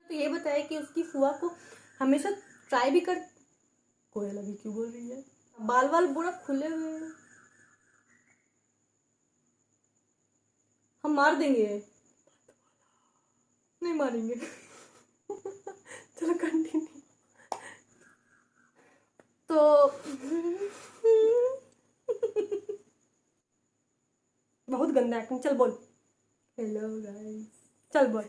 तो ये बताया कि उसकी फुआ को हमेशा ट्राई भी कर। कोयल अभी क्यों बोल रही है? बाल वाल पूरा खुले हुए हैं, हम मार देंगे। नहीं मारेंगे। चलो कंटिन्यू। तो बहुत गंदा एक्टिंग। चल बोल हेलो गाइस, चल बोल।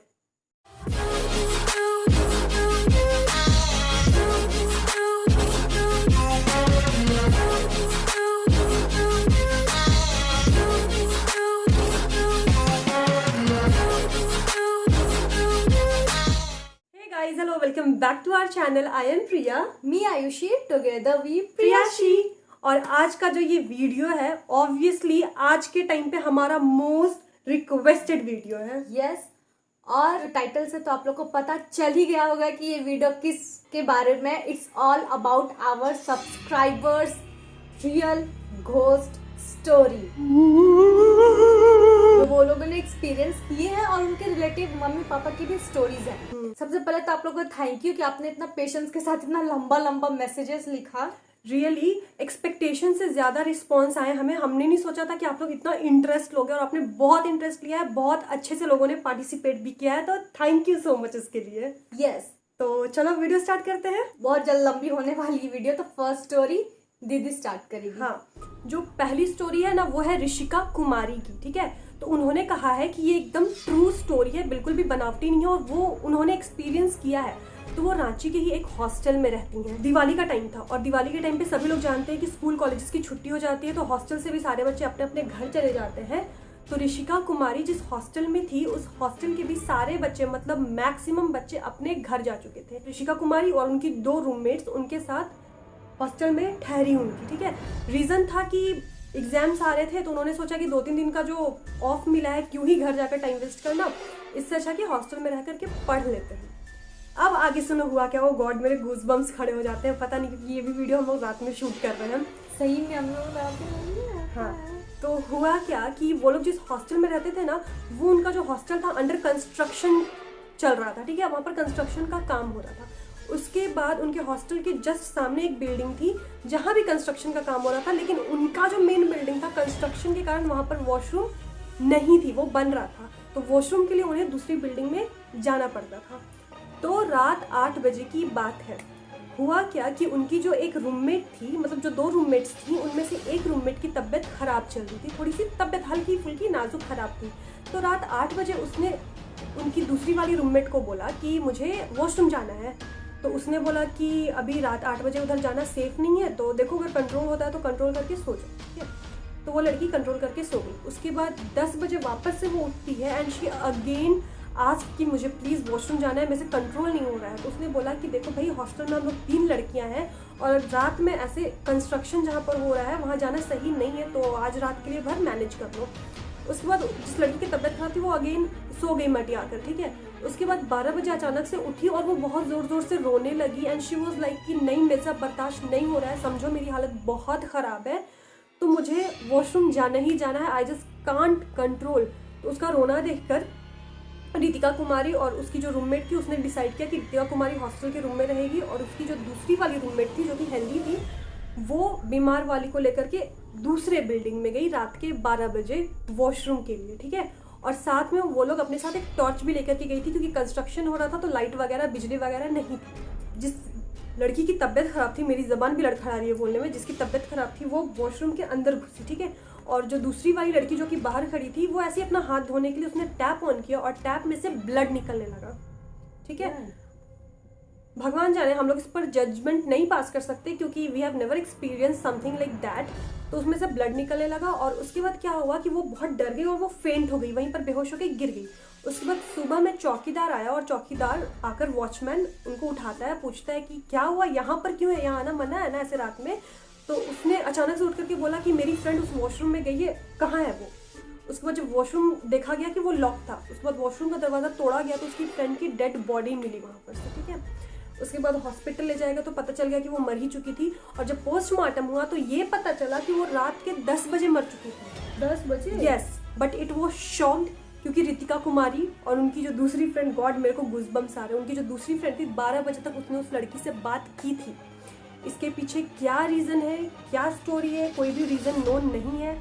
Hello welcome back to our channel. I am Priya, me Ayushi, together we Priyashi. और आज का जो ये वीडियो है ऑब्वियसली आज के टाइम पे हमारा मोस्ट रिक्वेस्टेड वीडियो है। यस, और टाइटल से तो आप लोग को पता चल ही गया होगा कि ये वीडियो किस के बारे में। It's all about our subscribers real ghost story. तो वो लोगों ने एक्सपीरियंस किए हैं और उनके रिलेटिव मम्मी पापा की भी स्टोरीज हैं। सबसे पहले तो आप लोगों को थैंक यू कि आपने इतना पेशेंस के साथ इतना लंबा लंबा मैसेजेस लिखा। रियली एक्सपेक्टेशन से ज्यादा रिस्पॉन्स आए हमें। हमने नहीं सोचा था कि आप लोग इतना इंटरेस्ट लोगे और आपने बहुत इंटरेस्ट लिया है। बहुत अच्छे से लोगों ने पार्टिसिपेट भी किया है, तो थैंक यू सो मच इसके लिए। यस, तो चलो वीडियो स्टार्ट करते हैं। बहुत जल्द लंबी होने वाली वीडियो। तो फर्स्ट स्टोरी दीदी स्टार्ट करेगी। हाँ, जो पहली स्टोरी है ना वो है ऋषिका कुमारी की। ठीक है, तो उन्होंने कहा है कि ये एकदम ट्रू स्टोरी है, बिल्कुल भी बनावटी नहीं है और वो उन्होंने एक्सपीरियंस किया है। तो वो रांची के ही एक हॉस्टल में रहती हैं। दिवाली का टाइम था और दिवाली के टाइम पे सभी लोग जानते हैं कि स्कूल कॉलेजेस की छुट्टी हो जाती है, तो हॉस्टल से भी सारे बच्चे अपने अपने घर चले जाते हैं। तो ऋषिका कुमारी जिस हॉस्टल में थी उस हॉस्टल के भी सारे बच्चे, मतलब मैक्सिमम बच्चे अपने घर जा चुके थे। ऋषिका कुमारी और उनकी 2 रूममेट्स उनके साथ हॉस्टल में ठहरी हुई थी। ठीक है, रीजन था कि एग्जाम्स आ रहे थे, तो उन्होंने सोचा कि 2-3 दिन का जो ऑफ मिला है क्यों ही घर जाकर टाइम वेस्ट करना, इससे अच्छा कि हॉस्टल में रह करके पढ़ लेते हैं। अब आगे सुनो हुआ क्या। वो गॉड, मेरे गूज बम्स खड़े हो जाते हैं, पता नहीं क्योंकि ये भी वीडियो हम लोग रात में शूट कर रहे हैं। सही में हम लोग रात में। हाँ, तो हुआ क्या कि वो लोग जिस हॉस्टल में रहते थे ना, वो उनका जो हॉस्टल था अंडर कंस्ट्रक्शन चल रहा था। ठीक है, वहाँ पर कंस्ट्रक्शन का काम हो रहा था। उसके बाद उनके हॉस्टल के जस्ट सामने एक बिल्डिंग थी जहाँ भी कंस्ट्रक्शन का काम हो रहा था, लेकिन उनका जो मेन बिल्डिंग था कंस्ट्रक्शन के कारण वहाँ पर वॉशरूम नहीं थी, वो बन रहा था। तो वॉशरूम के लिए उन्हें दूसरी बिल्डिंग में जाना पड़ता था। तो रात 8 बजे की बात है। हुआ क्या कि उनकी जो एक रूममेट थी, मतलब जो 2 रूममेट्स थी उनमें से एक रूममेट की तबीयत खराब चल रही थी, थोड़ी सी तबीयत हल्की फुल्की नाजुक खराब थी। तो रात 8 बजे उसने उनकी दूसरी वाली रूममेट को बोला कि मुझे वॉशरूम जाना है। तो उसने बोला कि अभी रात 8 बजे उधर जाना सेफ नहीं है, तो देखो अगर कंट्रोल होता है तो कंट्रोल करके सो जाओ। ठीक है, तो वो लड़की कंट्रोल करके सो गई। उसके बाद 10 बजे वापस से वो उठती है एंड शी अगेन आस्क कि मुझे प्लीज़ वॉशरूम जाना है, मेरे से कंट्रोल नहीं हो रहा है। तो उसने बोला कि देखो भाई, हॉस्टल में हम लोग 3 लड़कियां हैं और रात में ऐसे कंस्ट्रक्शन जहाँ पर हो रहा है वहाँ जाना सही नहीं है, तो आज रात के लिए भर मैनेज कर लो। उसके बाद जिस लड़की की तबीयत खराब थी वो अगेन सो गई मटी आकर। ठीक है, उसके बाद 12 बजे अचानक से उठी और वो बहुत ज़ोर ज़ोर से रोने लगी एंड शी वॉज लाइक कि नहीं, मेरे से बर्दाश्त नहीं हो रहा है, समझो मेरी हालत बहुत ख़राब है, तो मुझे वॉशरूम जाना ही जाना है, आई जस्ट कांट कंट्रोल। तो उसका रोना देखकर रितिका कुमारी और उसकी जो रूममेट थी उसने डिसाइड किया कि रितिका कुमारी हॉस्टल के रूम में रहेगी और उसकी जो दूसरी वाली रूममेट थी जो कि हेल्दी थी वो बीमार वाली को लेकर के दूसरे बिल्डिंग में गई रात के 12 बजे वॉशरूम के लिए। ठीक है, और साथ में वो लोग अपने साथ एक टॉर्च भी लेकर के गई थी क्योंकि कंस्ट्रक्शन हो रहा था तो लाइट वगैरह बिजली वगैरह नहीं थी। जिस लड़की की तबीयत खराब थी, मेरी जबान भी लड़खड़ा रही है बोलने में, जिसकी तबीयत खराब थी वो वॉशरूम के अंदर घुसी। ठीक है, और जो दूसरी वाली लड़की जो कि बाहर खड़ी थी वो ऐसे अपना हाथ धोने के लिए उसने टैप ऑन किया और टैप में से ब्लड निकलने लगा। ठीक है, भगवान जाने, हम लोग इस पर जजमेंट नहीं पास कर सकते क्योंकि we have never experience something like that. तो उसमें से ब्लड निकलने लगा और उसके बाद क्या हुआ कि वो बहुत डर गई और वो फेंट हो गई, वहीं पर बेहोश होकर गिर गई। उसके बाद सुबह में चौकीदार आया और चौकीदार आकर वॉचमैन उनको उठाता है, पूछता है कि क्या हुआ, यहाँ पर क्यों है, यहाँ आना मना है ना ऐसे रात में। तो उसने अचानक से उठ करके बोला कि मेरी फ्रेंड उस वॉशरूम में गई है, कहाँ है वो। उसके बाद जब वॉशरूम देखा गया कि वो लॉक था, उसके बाद वॉशरूम का दरवाज़ा तोड़ा गया तो उसकी फ्रेंड की डेड बॉडी मिली वहाँ पर से। ठीक है, उसके बाद हॉस्पिटल ले जाएगा तो पता चल गया कि वो मर ही चुकी थी और जब पोस्टमार्टम हुआ तो ये पता चला कि वो रात के 10 बजे मर चुकी थी। 10 बजे? Yes, but it was shocked क्योंकि रितिका कुमारी और उनकी जो दूसरी फ्रेंड, गॉड मेरे को गूज़बम्स आ रहे हैं, उनकी जो दूसरी फ्रेंड थी 12 बजे तक उसने उस लड़की से बात की थी। इसके पीछे क्या रीज़न है, क्या स्टोरी है, कोई भी रीज़न नोन नहीं है,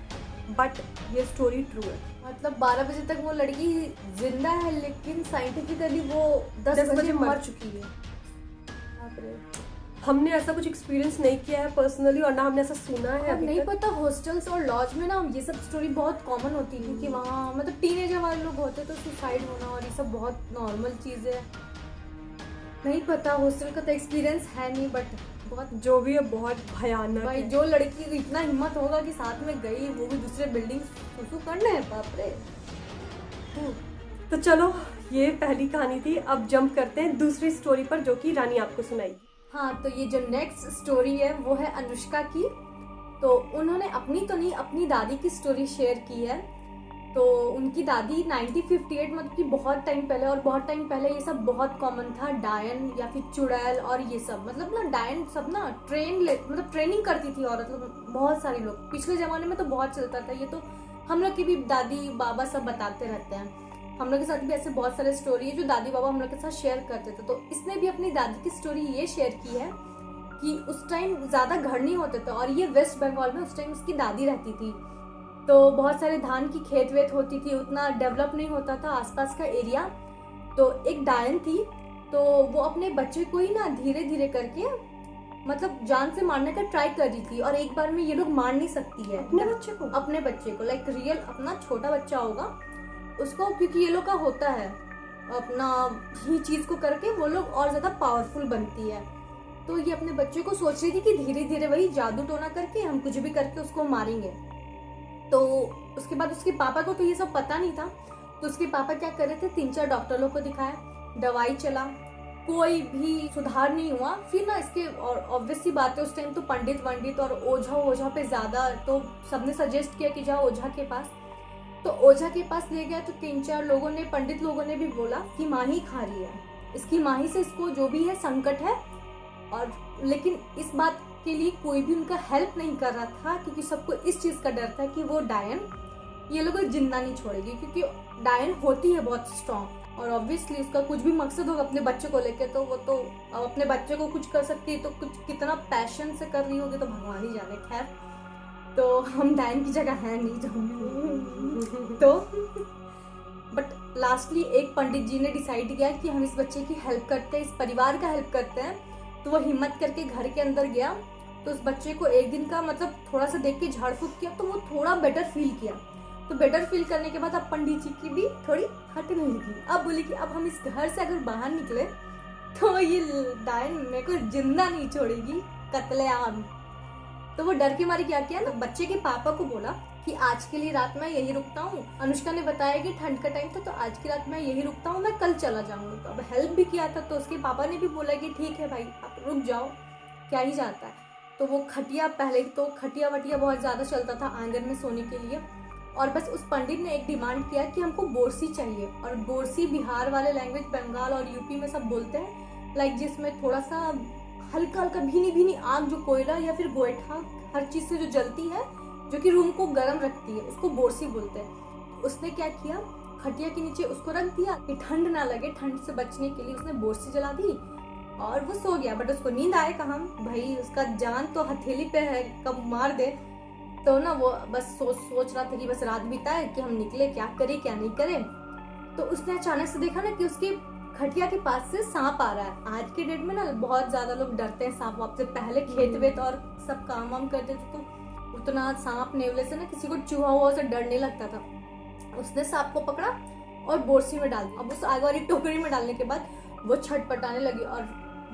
बट ये स्टोरी ट्रू है। मतलब 12 बजे तक वो लड़की जिंदा है, लेकिन साइंटिफिकली वो 10 बजे मर चुकी है। बाप रे। हमने ऐसा कुछ एक्सपीरियंस नहीं किया है पर्सनली, और ना हमने ऐसा सुना है अब अभी नहीं तक। पता, हॉस्टल्स और लॉज में ना ये सब स्टोरी बहुत कॉमन होती है कि वहाँ मतलब टीनेजर वाले लोग होते तो सुसाइड होना और ये सब बहुत नॉर्मल चीज़ है। नहीं पता, हॉस्टल का तो एक्सपीरियंस है नहीं, बट बहुत जो भी है बहुत भयानक भाई है। जो लड़की को इतना हिम्मत होगा कि साथ में गई, वो भी दूसरे बिल्डिंग सुसु करने है, बाप रे। तो चलो, ये पहली कहानी थी। अब जंप करते हैं दूसरी स्टोरी पर, जो कि रानी आपको सुनाएगी। हाँ, तो ये जो नेक्स्ट स्टोरी है वो है अनुष्का की। तो उन्होंने अपनी तो नहीं, अपनी दादी की स्टोरी शेयर की है। तो उनकी दादी 1958 मतलब कि बहुत टाइम पहले, और बहुत टाइम पहले ये सब बहुत कॉमन था, डायन या फिर चुड़ैल और ये सब, मतलब ना डायन सब ना मतलब ट्रेनिंग करती थी औरत लोग, बहुत सारे लोग। पिछले ज़माने में तो बहुत चलता था ये, तो हम लोग की भी दादी बाबा सब बताते रहते हैं। हम लोग के साथ भी ऐसे बहुत सारे स्टोरी है जो दादी बाबा हम लोग के साथ शेयर करते थे। तो इसने भी अपनी दादी की स्टोरी ये शेयर की है कि उस टाइम ज़्यादा घर नहीं होते थे, और ये वेस्ट बंगाल में उस टाइम उसकी दादी रहती थी। तो बहुत सारे धान की खेत वेत होती थी, उतना डेवलप नहीं होता था आसपास का एरिया। तो एक डायन थी, तो वो अपने बच्चे को ही ना धीरे धीरे करके मतलब जान से मारने का ट्राई कर रही थी, और एक बार में ये लोग मार नहीं सकती है अपने बच्चे को, लाइक रियल अपना छोटा बच्चा होगा उसको, क्योंकि ये लोग का होता है अपना ही चीज को करके वो लोग और ज्यादा पावरफुल बनती है। तो ये अपने बच्चे को सोच रही थी कि धीरे धीरे वही जादू टोना करके हम कुछ भी करके उसको मारेंगे। तो उसके बाद उसके पापा को तो ये सब पता नहीं था। तो उसके पापा क्या कर रहे थे, 3-4 डॉक्टर लोग को दिखाया, दवाई चला, कोई भी सुधार नहीं हुआ। फिर ना इसके, और ऑब्वियस सी बात है उस टाइम तो पंडित और ओझा पे ज्यादा, तो सबने सजेस्ट किया कि जाओ ओझा के पास। तो ओझा के पास ले गया, तो 3-4 लोगों ने, पंडित लोगों ने भी बोला कि माही खा रही है, इसकी माही से इसको जो भी है संकट है। और लेकिन इस बात के लिए कोई भी उनका हेल्प नहीं कर रहा था, क्योंकि सबको इस चीज का डर था कि वो डायन ये लोगों को जिंदा नहीं छोड़ेगी, क्योंकि डायन होती है बहुत स्ट्रॉन्ग, और ऑब्वियसली उसका कुछ भी मकसद होगा अपने बच्चे को लेकर, तो वो तो अब अपने बच्चे को कुछ कर सकती है, तो कुछ कितना पैशन से कर रही होगी तो भगवान ही जाने। खैर, तो हम डायन की जगह है नहीं जाऊंगी। तो बट लास्टली एक पंडित जी ने डिसाइड किया कि हम इस बच्चे की हेल्प करते हैं, इस परिवार का हेल्प करते हैं। तो वो हिम्मत करके घर के अंदर गया, तो उस बच्चे को एक दिन का मतलब थोड़ा सा देख के झाड़ फूक किया, तो वो थोड़ा बेटर फील किया। तो बेटर फील करने के बाद अब पंडित जी की भी थोड़ी हटने लगी। अब बोली कि अब हम इस घर से अगर बाहर निकले तो ये डायन मेरे को जिंदा नहीं छोड़ेगी, कत्लेआम। तो वो डर के मारे क्या किया ना, बच्चे के पापा को बोला कि आज के लिए रात मैं यही रुकता हूँ। अनुष्का ने बताया कि ठंड का टाइम था, तो आज की रात मैं यही रुकता हूँ, मैं कल चला जाऊंगा। तो अब हेल्प भी किया था, तो उसके पापा ने भी बोला कि ठीक है भाई आप रुक जाओ, क्या ही जाता है। तो वो खटिया, पहले तो खटिया वटिया बहुत ज़्यादा चलता था आंगन में सोने के लिए, और बस उस पंडित ने एक डिमांड किया कि हमको बोरसी चाहिए। और बोरसी बिहार वाले लैंग्वेज, बंगाल और यूपी में सब बोलते हैं, लाइक जिसमें थोड़ा सा हल्का हल्का भीनी भीनी आग, जो कोयला या फिर गोईठा हर चीज़ से जो जलती है, जो कि रूम को गर्म रखती है, उसको बोरसी बोलते हैं। उसने क्या किया, खटिया के नीचे उसको रख दिया कि ठंड ना लगे, ठंड से बचने के लिए उसने बोरसी जला दी और वो सो गया। बट उसको नींद आए कहाँ भाई, उसका जान तो हथेली पे है, कब मार दे। तो ना वो बस सोच रहा था कि बस रात बिताए कि हम निकले, क्या करे क्या नहीं करे। तो उसने अचानक से देखा ना कि उसकी खटिया के पास से सांप आ रहा है। आज के डेट में ना बहुत ज्यादा लोग डरते हैं सांप वाप से, पहले खेत वेत और सब काम वाम करते थे तो उतना सांप नेवले से ना किसी को चूहा हुआ से डर नहीं लगता था। उसने सांप को पकड़ा और बोरसी में डाल दिया। अब उस आगे वाली टोकरी में डालने के बाद वो छटपटाने लगी और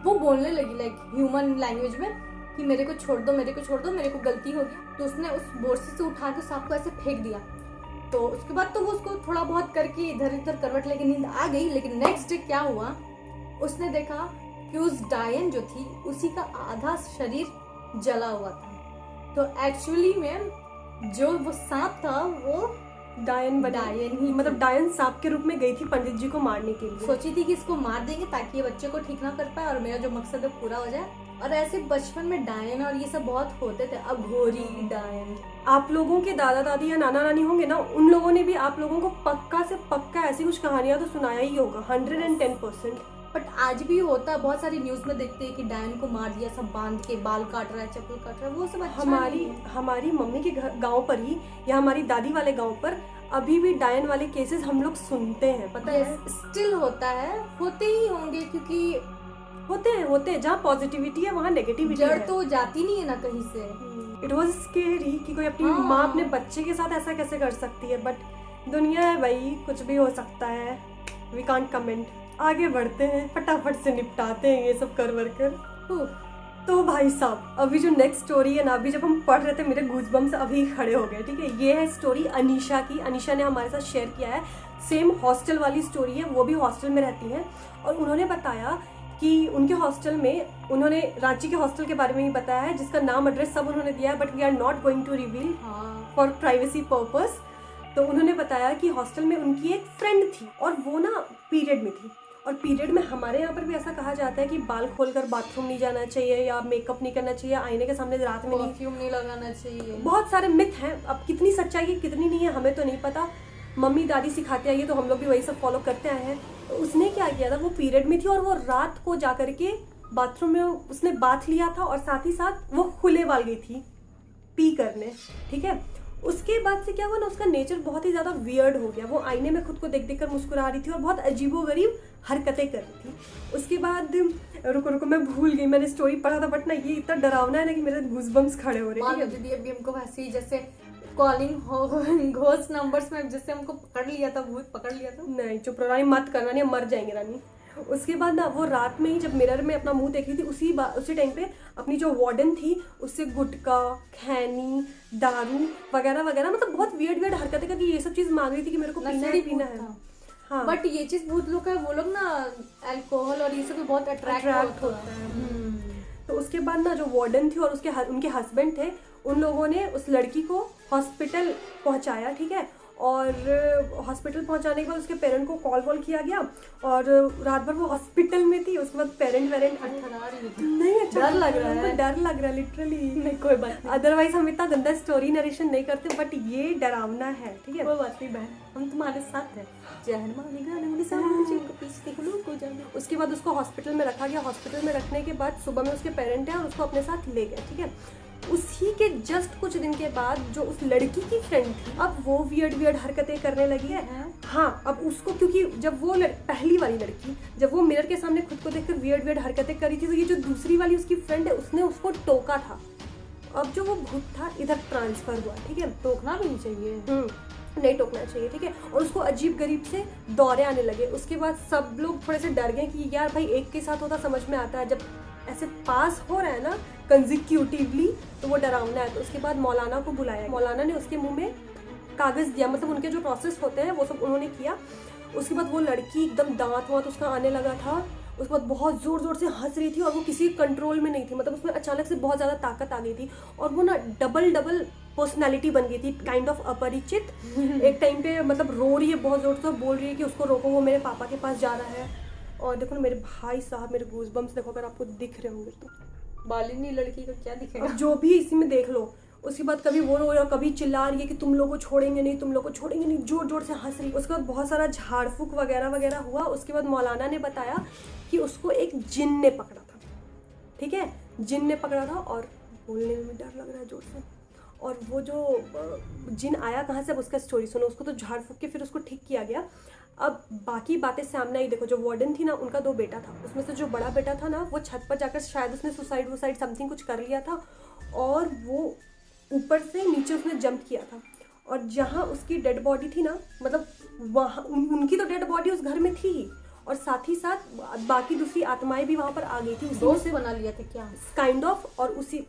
वो बोलने लगी लाइक ह्यूमन लैंग्वेज में कि मेरे को छोड़ दो, मेरे को छोड़ दो, मेरे को गलती हो गई। तो उसने उस बोरसी से उठा के सांप को ऐसे फेंक दिया। तो उसके बाद तो वो उसको थोड़ा बहुत करके इधर उधर करवट लेके नींद आ गई। लेकिन नेक्स्ट डे क्या हुआ, उसने देखा कि उस डायन जो थी उसी का आधा शरीर जला हुआ था। तो एक्चुअली में जो वो सांप था वो डायन ही, मतलब डायन सांप के रूप में गई थी पंडित जी को मारने के लिए। सोची थी कि इसको मार देंगे ताकि ये बच्चे को ठीक ना कर पाए और मेरा जो मकसद है पूरा हो जाए। और ऐसे बचपन में डायन और ये सब बहुत होते थे, अघोरी डायन। आप लोगों के दादा दादी या नाना नानी होंगे ना, उन लोगों ने भी आप लोगों को पक्का से पक्का ऐसी कुछ कहानियां तो सुनाया ही होगा, 110%। बट आज भी होता है, बहुत सारी न्यूज में देखते हैं कि डायन को मार दिया, सब बांध के बाल काट रहा है, चप्पल काट रहा है, वो सब अच्छा नहीं है। हमारी मम्मी के गांव पर ही या हमारी दादी वाले गांव पर अभी भी डायन वाले केसेस हम लोग सुनते हैं, पता है। स्टिल होता है, होते ही होंगे, क्योंकि होते हैं जहाँ पॉजिटिविटी है वहाँ नेगेटिविटी जड़ है। तो जाती नहीं है ना कहीं से। इट वॉज स्केरी कि कोई अपनी माँ अपने बच्चे के साथ ऐसा कैसे कर सकती है, बट दुनिया है भाई, कुछ भी हो सकता है। We can't comment. आगे बढ़ते हैं, फटाफट से निपटाते हैं ये सब कर। तो भाई साहब, अभी जो नेक्स्ट स्टोरी है ना, अभी जब हम पढ़ रहे थे मेरे गूज़बम्स अभी खड़े हो गए, ठीक है। ये है स्टोरी अनीशा की। अनीशा ने हमारे साथ शेयर किया है, सेम हॉस्टल वाली स्टोरी है, वो भी हॉस्टल में रहती हैं। और उन्होंने बताया कि उनके हॉस्टल में, उन्होंने रांची के हॉस्टल के बारे में ही बताया है, जिसका नाम एड्रेस सब उन्होंने दिया है, but we are not going to reveal for privacy purpose. तो उन्होंने बताया कि हॉस्टल में उनकी एक फ्रेंड थी और वो ना पीरियड में थी। और पीरियड में हमारे यहाँ पर भी ऐसा कहा जाता है कि बाल खोलकर बाथरूम नहीं जाना चाहिए, या मेकअप नहीं करना चाहिए, आईने के सामने रात में परफ्यूम नहीं लगाना चाहिए। बहुत सारे मिथ हैं, अब कितनी सच्चाई है कितनी नहीं है हमें तो नहीं पता। मम्मी दादी सिखाते आई है तो हम लोग भी वही सब फॉलो करते आए हैं। तो उसने क्या किया था, वो पीरियड में थी और वो रात को जा करके बाथरूम में उसने बाथ लिया था, और साथ ही साथ वो खुले बाल गई थी पी करने, ठीक है। उसके बाद से क्या हुआ ना, उसका नेचर बहुत ही ज़्यादा वियर्ड हो गया। वो आईने में खुद को देख देख कर मुस्कुरा रही थी और बहुत अजीबोगरीब हरकतें कर रही थी। उसके बाद रुको मैं भूल गई, मैंने स्टोरी पढ़ा था, बट ना ये इतना डरावना है ना कि मेरे गूज़बम्स खड़े हो रहे हैं। दीदी अभी हमको वैसे ही जैसे कॉलिंग घोस्ट नंबर्स में जैसे हमको पकड़ लिया था, भूत पकड़ लिया था। नहीं चुप रहो रानी, मत करना, नहीं मर जाएंगे रानी। उसके बाद ना वो रात में ही जब मिरर में अपना मुंह देख रही थी, उसी टाइम पे अपनी जो वार्डन थी उससे गुटखा, खैनी, दारू वगैरह वगैरह, मतलब बहुत वियर्ड हरकतें करके ये सब चीज मांग रही थी कि मेरे को पीना ही पीना है। हाँ, बट ये चीज भूत लोग है, वो लोग ना अल्कोहल और ये सब भी बहुत अट्रैक्ट होता है। तो उसके बाद ना जो वार्डन थी और उनके हस्बैंड थे, उन लोगों ने उस लड़की को हॉस्पिटल पहुंचाया, ठीक है। और हॉस्पिटल पहुंचाने के बाद उसके पेरेंट को कॉल किया गया, और रात भर वो हॉस्पिटल में थी। उसके बाद पेरेंट नहीं, अच्छा डर लग रहा है, डर लग रहा है लिटरली। नहीं कोई बात नहीं, अदरवाइज हम इतना गंदा स्टोरी नरेशन नहीं करते, बट ये डरावना है, ठीक है। कोई बात नहीं बहन, हम तुम्हारे साथ हैं। उसके बाद उसको हॉस्पिटल में रखा गया। हॉस्पिटल में रखने के बाद सुबह में उसके पेरेंट हैं और उसको अपने साथ ले गए, ठीक है। उसी के जस्ट कुछ दिन के बाद जो उस लड़की की फ्रेंड थी, अब वो वियर्ड हरकतें करने लगी है। हाँ, अब उसको, क्योंकि जब वो पहली वाली लड़की जब वो मिरर के सामने खुद को देखकर वियर्ड हरकतें करी थी, तो ये जो दूसरी वाली उसकी फ्रेंड है उसने उसको टोका था। अब जो वो भूत था इधर ट्रांसफर हुआ, ठीक है। टोकना भी नहीं चाहिए, नहीं टोकना चाहिए, ठीक है। और उसको अजीब गरीब से दौरे आने लगे। उसके बाद सब लोग थोड़े से डर गए कि यार भाई एक के साथ होता समझ में आता है, जब ऐसे पास हो रहा है ना कंजिक्यूटिवली तो वो डरावना है। तो उसके बाद मौलाना को बुलाया, मौलाना ने उसके मुंह में कागज दिया, मतलब उनके जो प्रोसेस होते हैं वो सब उन्होंने किया। उसके बाद वो लड़की एकदम दांत वाँत उसका आने लगा था। उसके बाद बहुत जोर से हंस रही थी और वो किसी कंट्रोल में नहीं थी, मतलब उसमें अचानक से बहुत ज़्यादा ताकत आ गई थी और वो ना डबल पर्सनैलिटी बन गई थी, काइंड ऑफ अपरिचित। एक टाइम पे मतलब रो रही है बहुत जोर से, बोल रही है कि उसको रोको, वो मेरे पापा के पास जा रहा है। और देखो ना मेरे भाई साहब, मेरे गूज़बम्स देखो, अगर आपको दिख रहे होंगे तो। बालिनी लड़की को क्या दिखेगा, जो भी इसी में देख लो। उसके बाद कभी वो रो रही है, कभी चिल्ला रही है कि तुम लोग को छोड़ेंगे नहीं, तुम लोग को छोड़ेंगे नहीं, जोर से हंस रही। उसके बाद बहुत सारा झाड़ फूक वगैरह हुआ। उसके बाद मौलाना ने बताया कि उसको एक जिन ने पकड़ा था, ठीक है। जिन ने पकड़ा था और बोलने में डर लग रहा है जोर से। और वो जो जिन आया कहाँ से, अब उसका स्टोरी सुनो। उसको तो झाड़ फूक के फिर उसको ठीक किया गया। अब बाकी बातें सामने आई। देखो जो वार्डन थी ना, उनका 2 बेटा था। उसमें से जो बड़ा बेटा था ना, वो छत पर जाकर शायद उसने सुसाइड समथिंग कुछ कर लिया था, और वो ऊपर से नीचे उसने जंप किया था। और जहाँ उसकी डेड बॉडी थी ना, मतलब वहाँ उनकी तो डेड बॉडी उस घर में थी ही, और साथ ही साथ बाकी दूसरी आत्माएं भी वहाँ पर आ गई थी। दोस्त बना लिया था क्या, काइंड ऑफ। और उसी,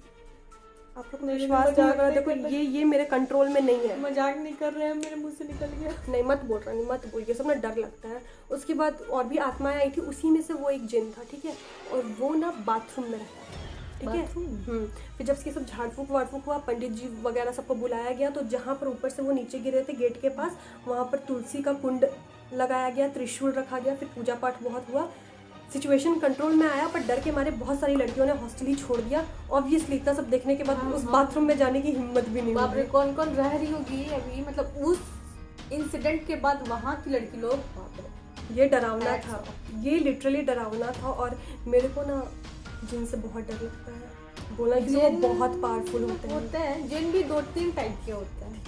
आप लोग विश्वास नहीं कर रहा, देखो ये मेरे कंट्रोल में नहीं है। मजाक नहीं कर रहे हैं, मेरे मुंह से निकल गया। नहीं मत बोल रहा, नहीं मत बोल, ये सब ना डर लगता है। उसके बाद और भी आत्माएं आई थी, उसी में से वो एक जिन था, ठीक है। और वो ना बाथरूम में रहता था, ठीक है। फिर जब इसके सब झाड़ फूक हुआ, पंडित जी वगैरह सबको बुलाया गया। तो जहाँ पर ऊपर से वो नीचे गिरे थे गेट के पास, वहाँ पर तुलसी का कुंड लगाया गया, त्रिशूल रखा गया, फिर पूजा पाठ बहुत हुआ। सिचुएशन कंट्रोल में आया, पर डर के मारे बहुत सारी लड़कियों ने हॉस्टल ही छोड़ दिया। ऑब्वियसली इतना सब देखने के बाद उस बाथरूम में जाने की हिम्मत भी नहीं बाप रे, हुई। कौन कौन रह रही होगी अभी, मतलब उस इंसिडेंट के बाद वहाँ की लड़की लोग, बाप रे। ये डरावना था, ये लिटरली डरावना था। और मेरे को ना जिन से बहुत डर लगता है, बोला कि वो बहुत पावरफुल होते हैं। जिन भी 2-3 टाइप के होते हैं।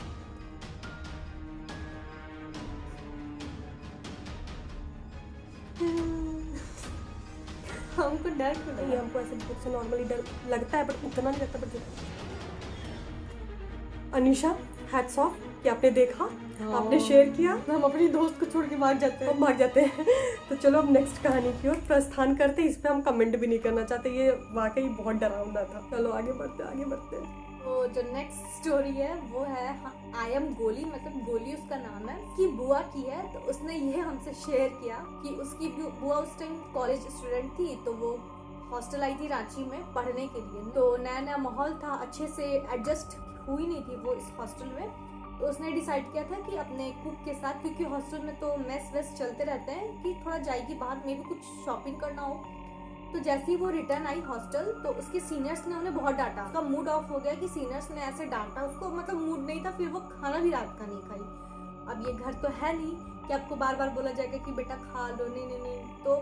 हमको डर क्यों नहीं, नहीं? हमको ऐसे बहुत से नॉर्मली डर लगता है, बट उतना नहीं लगता। बट अनीशा, हैट्स ऑफ कि आपने देखा, आपने शेयर किया। हम अपनी दोस्त को छोड़ के भाग जाते हैं। हम भाग जाते हैं। तो चलो अब नेक्स्ट कहानी की ओर प्रस्थान करते हैं। इस पे हम कमेंट भी नहीं करना चाहते, ये वाकई बहुत डरावना था। चलो आगे बढ़ते हैं। तो जो नेक्स्ट स्टोरी है वो है आई एम गोली, मतलब गोली उसका नाम है, उसकी बुआ की है। तो उसने ये हमसे शेयर किया कि उसकी बुआ उस टाइम कॉलेज स्टूडेंट थी, तो वो हॉस्टल आई थी रांची में पढ़ने के लिए। तो नया नया माहौल था, अच्छे से एडजस्ट हुई नहीं थी वो इस हॉस्टल में। तो उसने डिसाइड किया था कि अपने कुक के साथ, क्योंकि हॉस्टल में तो मेस वेस चलते रहते हैं, कि थोड़ा जाएगी बाहर में भी कुछ शॉपिंग करना हो। तो जैसे ही वो रिटर्न आई हॉस्टल, तो उसके सीनियर्स ने उन्हें बहुत डांटा। उसका मूड ऑफ हो गया कि सीनियर्स ने ऐसे डांटा उसको, मतलब मूड नहीं था। फिर वो खाना भी रात का नहीं खाई। अब ये घर तो है नहीं कि आपको बार बार बोला जाएगा कि बेटा खा लो, नहीं। तो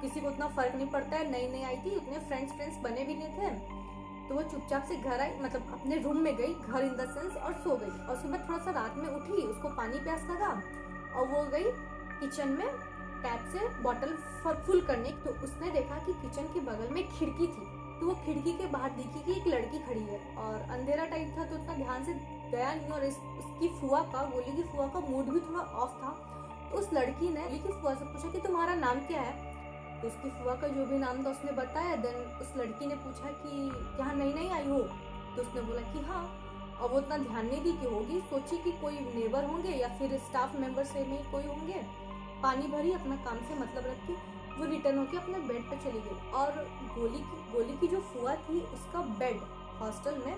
किसी को उतना फर्क नहीं पड़ता है। नई नई आई थी, उतने फ्रेंड्स बने भी नहीं थे। तो वो चुपचाप से घर आई, मतलब अपने रूम में गई, घर इन द सेंस, और सो गई। और उसके बाद थोड़ा सा रात में उठी, उसको पानी प्यास लगा और वो गई किचन में टैप से बॉटल फुल करने। तो उसने देखा कि किचन के बगल में खिड़की थी। तो वो खिड़की के बाहर दिखी कि एक लड़की खड़ी है, और अंधेरा टाइप था तो उतना ध्यान से गया नहीं। और उसकी फुआ का, गोली की फुआ का मूड भी थोड़ा ऑफ था। तो उस लड़की ने गोली की फुआ से पूछा कि तुम्हारा नाम क्या है। तो उसकी फुआ का जो भी नाम था उसने बताया। देन उस लड़की ने पूछा कि यहाँ नई आई हो। तो उसने बोला कि हाँ। और वो उतना ध्यान नहीं दी कि होगी, सोची कि कोई नेबर होंगे या फिर स्टाफ मेंबर से में कोई होंगे। पानी भरी, अपना काम से मतलब रखी, वो रिटर्न होके अपने बेड पे चली गई। और गोली की जो फुआ थी, उसका बेड हॉस्टल में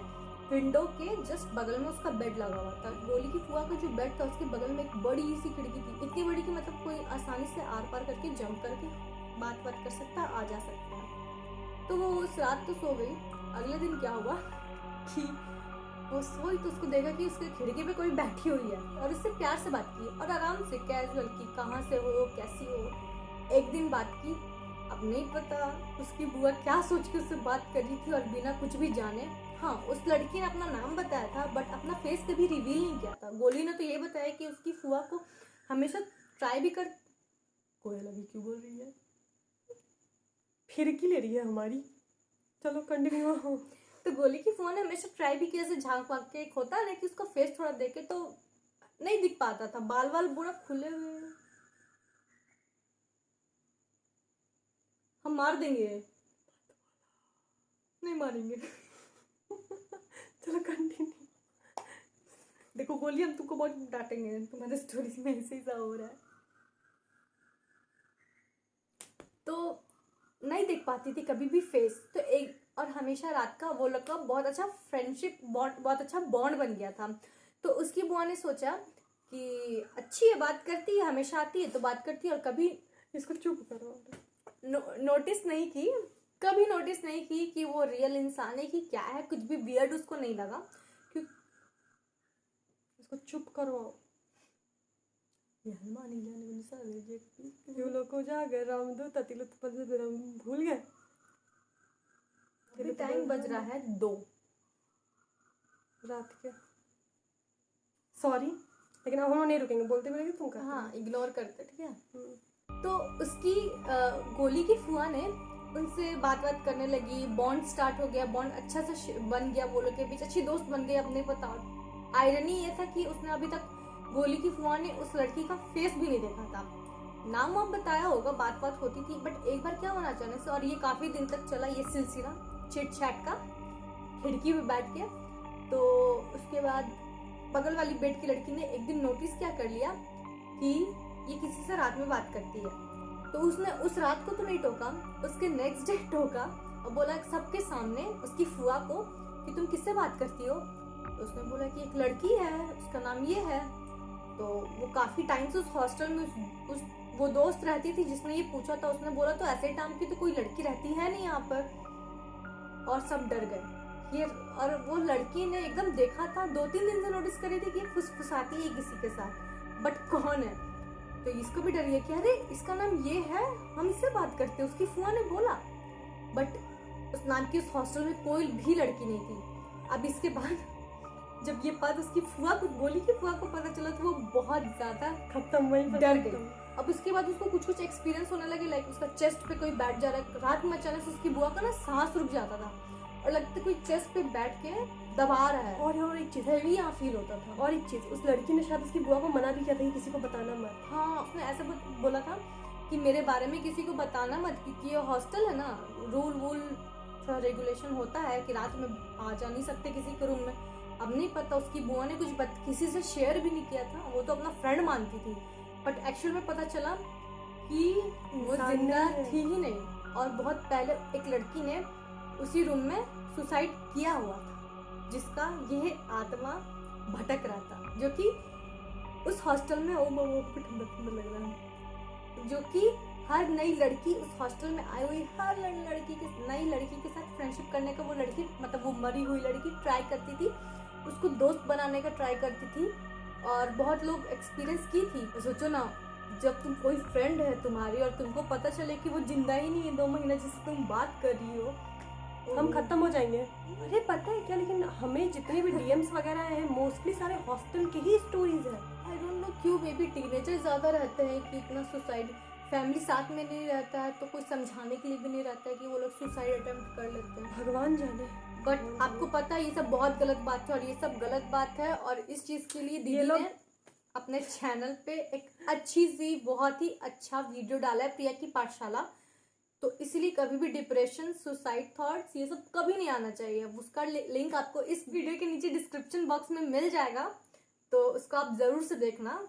विंडो के जस्ट बगल में उसका बेड लगा हुआ था। गोली की फुआ का जो बेड था उसके बगल में एक बड़ी सी खिड़की थी, इतनी बड़ी कि मतलब कोई आसानी से आर पार करके जंप करके बात कर सकता, आ जा सकता है। तो वो उस रात तो सो गई। अगले दिन क्या हुआ कि वो सोई तो उसको देखा कि उसके खिड़की पे कोई बैठी हुई है, और उससे प्यार से बात की और आराम से कैजुअल की कहाँ से हो, कैसी हो। एक दिन बात की, अब नहीं पता उसकी बुआ क्या सोच के उससे बात कर रही थी, और बिना कुछ भी जाने। हाँ, उस लड़की ने अपना नाम बताया था, बट अपना फेस कभी रिवील नहीं किया था। गोली ने तो ये बताया कि उसकी फुआ को हमेशा ट्राई भी कर। कोयल अभी क्यों बोल रही है? फिरकी ले रही है हमारी। चलो कंटिन्यू हो। तो गोली की फुआ ने हमेशा ट्राई भी किया, ऐसे झांक वाक के। एक होता है ना कि उसका फेस थोड़ा देखे तो नहीं दिख पाता था, बाल पूरा खुले हुए। हम मार देंगे, नहीं मारेंगे। चलो कंटिन्यू। देखो गोली, हम तुमको बहुत डांटेंगे, तुम्हारे स्टोरी में ऐसे ही सा हो रहा है। तो नहीं देख पाती थी कभी भी फेस। तो एक और हमेशा रात का वो लोग का बहुत अच्छा फ्रेंडशिप बॉन्ड, बहुत अच्छा बॉन्ड बन गया था। तो उसकी बुआ ने सोचा कि अच्छी है, बात करती है, हमेशा आती है तो बात करती है। और कभी इसको चुप करो। नोटिस नहीं की, कभी नोटिस नहीं की कि वो रियल इंसान है कि क्या है। कुछ भी वियर्ड उसको नहीं लगा। क्योंकि इसको चुप करो। लोको जागर रामदूत अतिलुत भूल गए। अभी टाइम बज रहा है 2 रात के। सॉरी, लेकिन अब हम नहीं रुकेंगे, बोलते मिलेंगे तुम का। हाँ, इग्नोर करते, ठीक है। तो उसकी गोली की फुआ ने उनसे बात करने लगी, बॉन्ड स्टार्ट हो गया, बॉन्ड अच्छा सा बन गया, वो लोग के बीच अच्छी दोस्त बन गई। अपने बताओ, आयरनी ये था कि उसने अभी तक, गोली की फुआ ने उस लड़की का फेस भी नहीं देखा था। नाम वाम बताया होगा, बात होती थी, बट एक बार क्या होना अचानक से, और ये काफी दिन तक चला ये सिलसिला चिट चैट का, खिड़की में बैठ के। तो उसके बाद बगल वाली बेड की लड़की ने एक दिन नोटिस क्या कर लिया कि ये किसी से रात में बात करती है। तो उसने उस रात को तो नहीं टोका, उसके नेक्स्ट डे टोका और बोला सबके सामने उसकी फुआ को कि तुम किससे बात करती हो। तो उसने बोला कि एक लड़की है, उसका नाम ये है। तो वो काफी टाइम से उस हॉस्टल में उस वो दोस्त रहती थी जिसने ये पूछा था, उसने बोला तो ऐसे टाइम की तो कोई लड़की रहती है नहीं यहाँ पर। और सब डर गए ये, और वो लड़की ने एकदम देखा था, 2-3 दिन से नोटिस करी थी कि ये फुसफुसाती है किसी के साथ, बट कौन है। तो इसको भी डर गया कि अरे इसका नाम ये है, हम इससे बात करते हैं, उसकी फुआ ने बोला। बट उस नाम की उस हॉस्टल में कोई भी लड़की नहीं थी। अब इसके बाद जब ये बात उसकी फुआ को बोली कि फुआ को पता चला, तो वो बहुत ज्यादा खत्म, वही डर गई। अब उसके बाद उसको कुछ कुछ एक्सपीरियंस होने लगे, लाइक उसका चेस्ट पे कोई बैठ जा रहा है। रात में अचानक से उसकी बुआ का ना सांस रुक जाता था और लगता कोई चेस्ट पे बैठ के दबा रहा है। और एक चीज हैवी यहाँ फील होता था। और एक चीज, उस लड़की ने शायद उसकी बुआ को मना भी किया था कि किसी को बताना मत। हाँ, उसने ऐसे बोला था कि मेरे बारे में किसी को बताना मत, क्योंकि ये हॉस्टल है ना, रूल वूल थोड़ा रेगुलेशन होता है कि रात में आ जा नहीं सकते किसी के रूम में। अब नहीं पता, उसकी बुआ ने कुछ किसी से शेयर भी नहीं किया था, वो तो अपना फ्रेंड मानती थी। बट एक्चुअल में पता चला कि वो जिंदा थी ही नहीं, और बहुत पहले एक लड़की ने उसी रूम में सुसाइड किया हुआ था, जिसका यह आत्मा भटक रहा था, जो कि उस हॉस्टल में ठंडा लग रहा है, जो कि हर नई लड़की उस हॉस्टल में आई हुई हर नई लड़की के साथ फ्रेंडशिप करने का वो लड़की, मतलब वो मरी हुई लड़की ट्राई करती थी, उसको दोस्त बनाने का ट्राई करती थी। और बहुत लोग एक्सपीरियंस की थी। तो सोचो ना, जब तुम कोई फ्रेंड है तुम्हारी और तुमको पता चले कि वो जिंदा ही नहीं है 2 महीने जिससे तुम बात कर रही हो, हम खत्म हो जाएंगे। अरे पता है क्या, लेकिन हमें जितने भी डीएम्स वगैरह हैं मोस्टली सारे हॉस्टल के ही स्टोरीज हैं। आई डोंट नो क्यों, मे बी टीनेजर ज्यादा रहते हैं कि इतना सुसाइड, फैमिली साथ में नहीं रहता है तो कोई समझाने के लिए भी नहीं रहता है कि वो लोग सुसाइड अटेम्प्ट कर लेते हैं, भगवान जाने। बट आपको पता है ये सब बहुत गलत बात है, और ये सब गलत बात है। और इस चीज के लिए दीदी ने अपने चैनल पे एक अच्छी सी बहुत ही अच्छा वीडियो डाला है, प्रिया की पाठशाला। तो इसलिए कभी भी डिप्रेशन, सुसाइड थॉट्स, ये सब कभी नहीं आना चाहिए। उसका लिंक आपको इस वीडियो के नीचे डिस्क्रिप्शन बॉक्स में मिल जाएगा, तो उसको आप जरूर से देखना,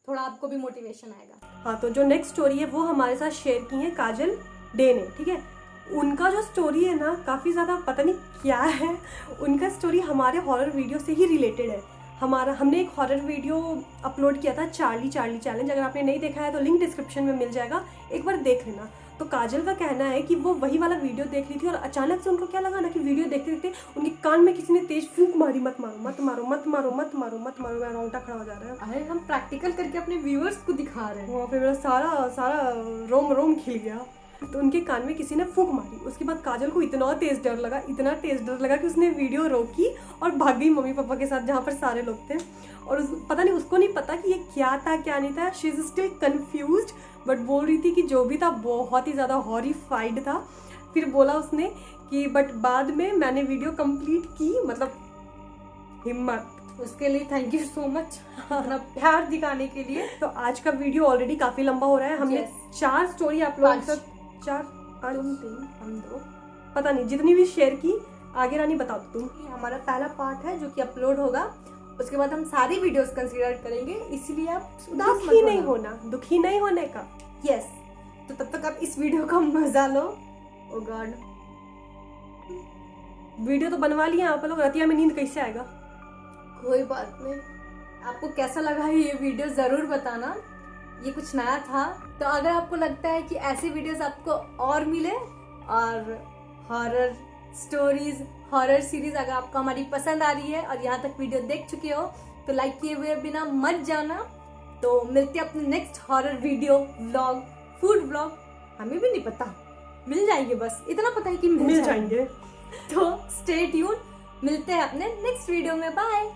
थोड़ा आपको भी मोटिवेशन आएगा। हाँ, तो जो नेक्स्ट स्टोरी है वो हमारे साथ शेयर की है काजल डे ने, ठीक है। उनका जो स्टोरी है ना, काफ़ी ज़्यादा पता नहीं क्या है, उनका स्टोरी हमारे हॉरर वीडियो से ही रिलेटेड है। हमने एक हॉरर वीडियो अपलोड किया था, चार्ली चैलेंज। अगर आपने नहीं देखा है तो लिंक डिस्क्रिप्शन में मिल जाएगा, एक बार देख लेना। तो काजल का कहना है कि वो वही वाला वीडियो देख ली थी और अचानक से उनको क्या लगा ना कि वीडियो देखते देखते उनके कान में किसी ने तेज फूंक मारी, मत मारो मत मारो मत मारो मत मारो मत मारो। मेरा रोंगटा खड़ा हो जा रहा है। अरे हम प्रैक्टिकल करके अपने व्यूअर्स को दिखा रहे हैं। वहाँ पे मेरा सारा रोम खिल गया। तो उनके कान में किसी ने फूंक मारी। उसके बाद काजल को इतना तेज डर लगा कि उसने वीडियो रोकी और भाग गई मम्मी पापा के साथ, जहाँ पर सारे लोग थे। और पता नहीं, उसको नहीं पता कि ये क्या था क्या नहीं था। She is still confused, but बोल रही थी कि जो भी था बहुत ही ज़्यादा हॉरिफाइड था। फिर बोला उसने कि बट बाद में मैंने वीडियो कंप्लीट की, मतलब हिम्मत। उसके लिए थैंक यू सो मच, अपना प्यार दिखाने के लिए। तो आज का वीडियो ऑलरेडी काफ़ी लंबा हो रहा है। हमने 4 स्टोरी अपलोड, 4 तुम 3 हम 2, पता नहीं जितनी भी शेयर की। आगे रानी बताओ तुम। ये हमारा पहला पार्ट है जो कि अपलोड होगा, उसके बाद हम सारी वीडियोस कंसीडर करेंगे, इसलिए आप उदास दुखी नहीं होना, दुखी नहीं होने का। यस, तो तब तक आप इस वीडियो का मजा लो। ओ गॉड, वीडियो तो बनवा लिया आप लोग, रतिया में नींद कैसे आएगा? कोई बात नहीं। आपको कैसा लगा है ये वीडियो जरूर बताना, ये कुछ नया था। तो अगर आपको लगता है कि ऐसी वीडियोस आपको और मिले, और हॉरर स्टोरीज, हॉरर सीरीज अगर आपको हमारी पसंद आ रही है और यहाँ तक वीडियो देख चुके हो, तो लाइक किए हुए बिना मत जाना। तो मिलते हैं अपने next horror video, vlog, food vlog, हमें भी नहीं पता, मिल जाएंगे, बस इतना पता है कि मिल जाएंगे। तो स्टे ट्यून, मिलते हैं अपने नेक्स्ट वीडियो में, बाय।